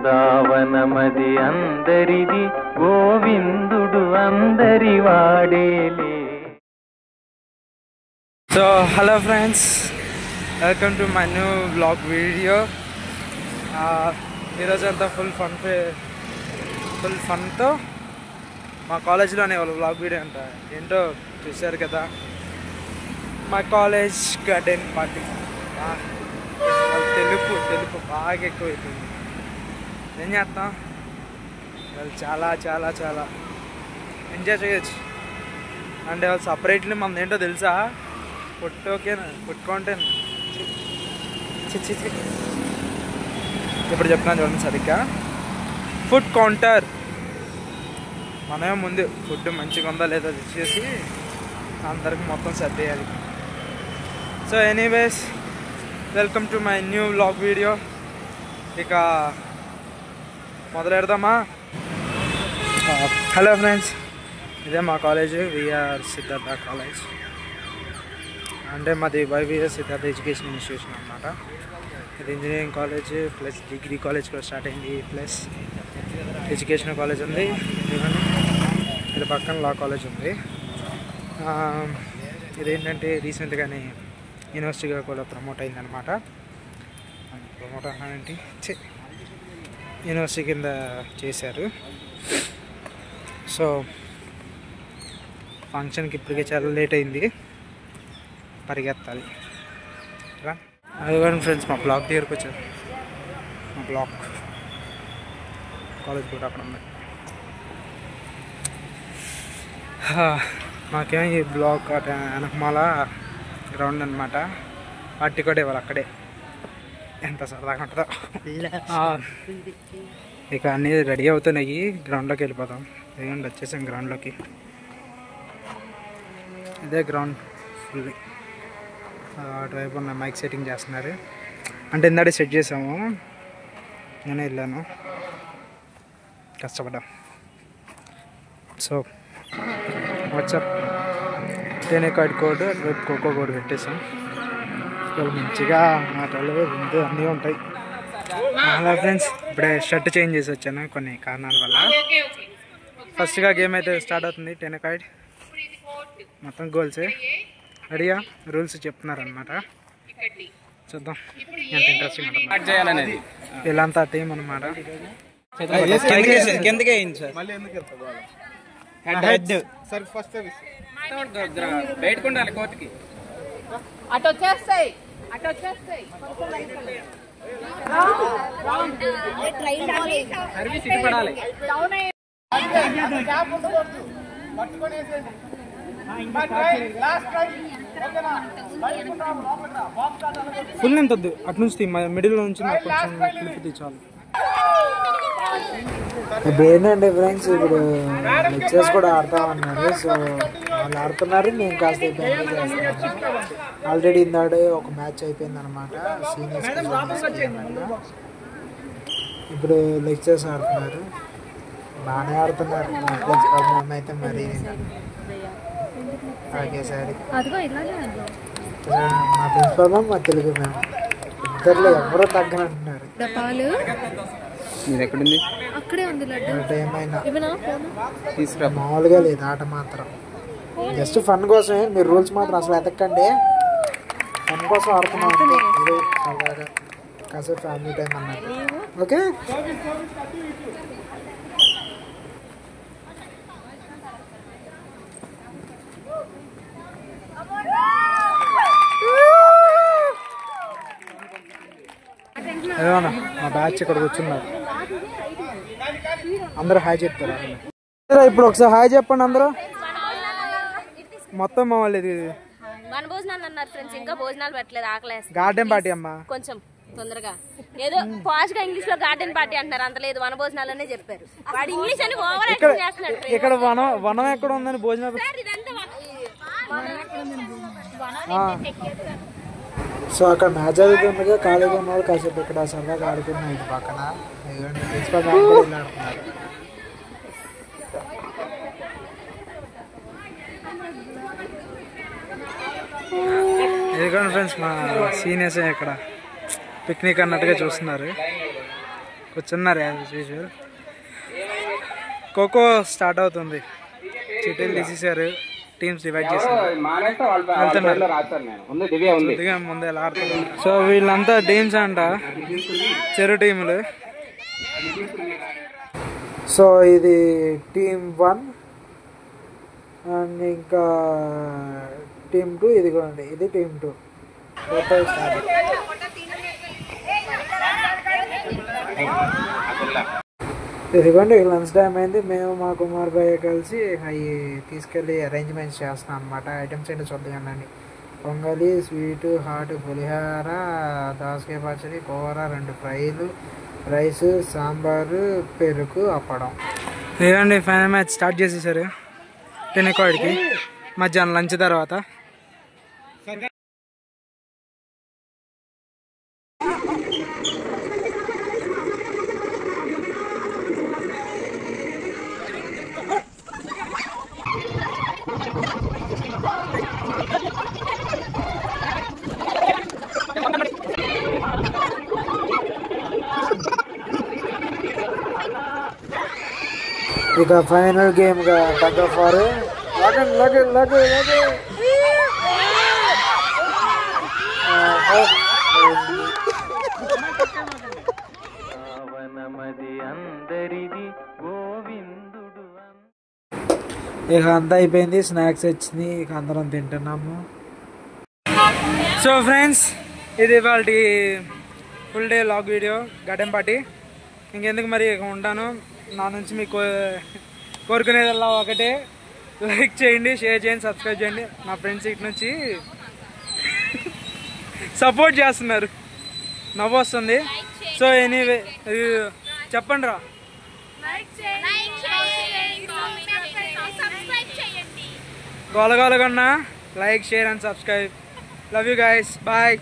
బృందావనమది అందరిది గోవిందుడు అందరి వాడేలే. So hello friends, welcome to my new blog video. ఈరోజు అంతా ఫుల్ ఫన్తో మా కాలేజీలోనే వాళ్ళు బ్లాగ్ వీడియో అంట. ఏంటో చూశారు కదా, మా కాలేజ్ గార్డెన్ పార్టీ. తెలుపు బాగా ఎక్కువైపోయింది. ఏం చేస్తాం, వాళ్ళు చాలా చాలా చాలా ఎంజాయ్ చేయొచ్చు. అంటే వాళ్ళు సపరేట్లీ మనది ఏంటో తెలుసా, ఫుడ్ ఓకేనా, ఫుడ్ కౌంటేనా. ఇప్పుడు చెప్తున్నాను చూడండి సరిగ్గా, ఫుడ్ కౌంటర్. మనమే ముందు ఫుడ్ మంచిగా ఉందా లేదా తెచ్చేసి అందరికి మొత్తం సర్దేయాలి. So anyways, welcome to my new vlog video. ఇక మొదలెడదామా? హలో ఫ్రెండ్స్, ఇదే మా కాలేజ్, విఆర్ సిద్ధార్థ కాలేజ్. అంటే మాది వైవిఆర్ సిద్ధార్థ ఎడ్యుకేషన్ ఇన్స్టిట్యూషన్ అన్నమాట. ఇది engineering college plus degree college కూడా స్టార్ట్ అయింది, ప్లస్ ఎడ్యుకేషన్ కాలేజ్ ఉంది. ఇది పక్కన లా కాలేజ్ ఉంది. ఇదేంటంటే రీసెంట్గానే యూనివర్సిటీగా కూడా ప్రమోట్ అయిందనమాట. ప్రమోట్ అన్నానంటే యూనివర్సిటీ కింద చేశారు. సో ఫంక్షన్కి ఇప్పటికే చాలా లేట్ అయింది, పరిగెత్తాలి. అదిగోండి ఫ్రెండ్స్, మా బ్లాక్ దగ్గరకు వచ్చారు. మా బ్లాక్ కాలేజ్ కూడా అక్కడ ఉంది. మాకేమో ఈ బ్లాక్ వెనకమాల గ్రౌండ్ అనమాట. పార్టీ కూడా ఇవ్వాలి అక్కడే, ఎంత సరదాగా ఉంటుందో. ఇక అన్నీ రెడీ అవుతున్నాయి, గ్రౌండ్లోకి వెళ్ళిపోతాం. ఏమండి వచ్చేసాం గ్రౌండ్లోకి. ఇదే గ్రౌండ్ ఫుల్. అటువైపు ఉన్న మైక్ సెట్టింగ్ చేస్తున్నారు. అంటే ఇందాడే సెట్ చేసాము, నేనే వెళ్ళాను, కష్టపడ్డాం. సో వాట్సాప్ 10 కార్డ్ కోడ్, రేపు కోకో కోడ్ పెట్టేసాం. వాళ్ళు మంచిగా మాటలు వింటూ అన్నీ ఉంటాయి. అలా ఫ్రెండ్స్, ఇప్పుడే షర్ట్ చేంజ్ చేసి వచ్చాను కొన్ని కారణాల వల్ల. ఫస్ట్గా గేమ్ అయితే స్టార్ట్ అవుతుంది. 10 కార్డ్ మొత్తం గోల్సే. రెడీగా రూల్స్ చెప్తున్నారనమాట, చూద్దాం ఎంత ఇంట్రెస్టింగ్ ఉంటుంది. వీళ్ళంతా టీం అనమాట. ఫుల్ ఎంత వద్దు, అటు నుంచి మిడిల్ నుంచి నాకు కొంచెం క్లిప్ చాలు. ఇప్పుడు ఏంటంటే ఫ్రెండ్స్, ఇప్పుడు లెక్చర్స్ కూడా ఆడతామన్నారు. సో వాళ్ళు ఆడుతున్నారు, మేము కాస్త ఎంజాయ్ చేస్తున్నాము. ఆల్రెడీ ఇందాడే ఒక మ్యాచ్ అయిపోయింది అనమాట, సీనియర్స్. ఇప్పుడు లెక్చర్స్ ఆడుతున్నారు, బాగానే ఆడుతున్నారు. ప్రాబ్లం అయితే మరి ఒకేసారి మా ప్రిన్సిపల్ మా తెలుగు మ్యామ్ ఇద్దరులో ఎవరో తగ్గనంటున్నారు. ఏమైనా మామూలుగా లేదు ఆట మాత్రం. జస్ట్ ఫన్ కోసమే, మీరు రూల్స్ మాత్రం అసలు ఎతకండి. ఫన్ కోసం ఆడుతున్నాం అంటే ఇది సరదాగా కాసేపు ఫ్యామిలీ టైం అన్నట్టు. ఓకే, ఏమన్నా మా బ్యాచ్ ఇక్కడ కూర్చున్నారు. అందరూ హాయ్ చెప్తారా? ఇప్పుడు ఒకసారి హాయ్ చెప్పండి అందరూ. మొత్తం మా వాళ్ళు ఇది గార్డెన్ పార్టీ అమ్మా. కొంచెం తొందరగా ఏదో పాష్ గా ఇంగ్లీష్ లో గార్డెన్ పార్టీ అంటున్నారు, అంత లేదు, వన భోజనాలనే చెప్పారు. వాడు ఇంగ్లీష్ అని ఓవర్ యాక్టింగ్ చేస్తున్నాడు. ఇక్కడ వనం ఎక్కడ ఉందని భోజనాలు. సో అక్కడ మ్యాచ్ జరుగుతుండగా ఖాళీగా ఉన్నారు, కాసేపు ఇక్కడ సరదాగా ఆడుకున్నాం. ఇది పక్కన ప్రిన్సిపల్ మ్యామ్ కూడా ఇలా ఆడుతున్నారు. ఇదిగోండి ఫ్రెండ్స్, మా సీనియర్స్ ఇక్కడ పిక్నిక్ అన్నట్టుగా చూస్తున్నారు. కూర్చున్నారు యాజ్ యూజువల్. ఖోఖో స్టార్ట్ అవుతుంది. చీటీలు తీసేసారు, టీమ్స్ డివైడ్ చేశారు, ముందే ఎలా ఆడుతున్నారు. సో వీళ్ళంతా టీమ్స్ అంట, చెరు టీములు. సో ఇది టీమ్ 1 అండ్ ఇంకా టీమ్ 2 ఇదిగోండి, ఇది టీమ్ 2. ఇదిగోండి లంచ్ టైం అయింది. మేము మా కుమార్ భయ్య కలిసి అవి తీసుకెళ్ళి అరేంజ్మెంట్స్ చేస్తున్నాం అనమాట. ఐటమ్స్ ఏంటో చూద్దామండి. పొంగలి, స్వీటు, హాట్, పులిహార, దోసకాయ పచ్చడి, కూర, 2 ఫ్రైలు, రైస్, సాంబారు, పెరుగు, అప్పడం. ఇదండి ఫైనల్ మ్యాచ్ స్టార్ట్ చేసేసారు టెన్నికాడికి మధ్యాహ్నం లంచ్ తర్వాత. ఇక ఫైనల్ గేమ్ గా టగ్ ఆఫ్ వార్. ఇక అంతా అయిపోయింది, స్నాక్స్ వచ్చింది, ఇక అందరం తింటున్నాము. సో ఫ్రెండ్స్, ఇది ఇవాళ full day vlog video garden party. ఇంకెందుకు మరి ఇక ఉంటాను. నా నుంచి మీకు కోరుకునేదల్లా ఒకటే, లైక్ చేయండి, షేర్ చేయండి, సబ్స్క్రైబ్ చేయండి. నా ఫ్రెండ్స్ ఇటు నుంచి సపోర్ట్ చేస్తున్నారు, నవ్వు వస్తుంది. సో ఎనీవే చెప్పండి రా, గోలగోలగన్నా like, share and subscribe. Love you guys, bye.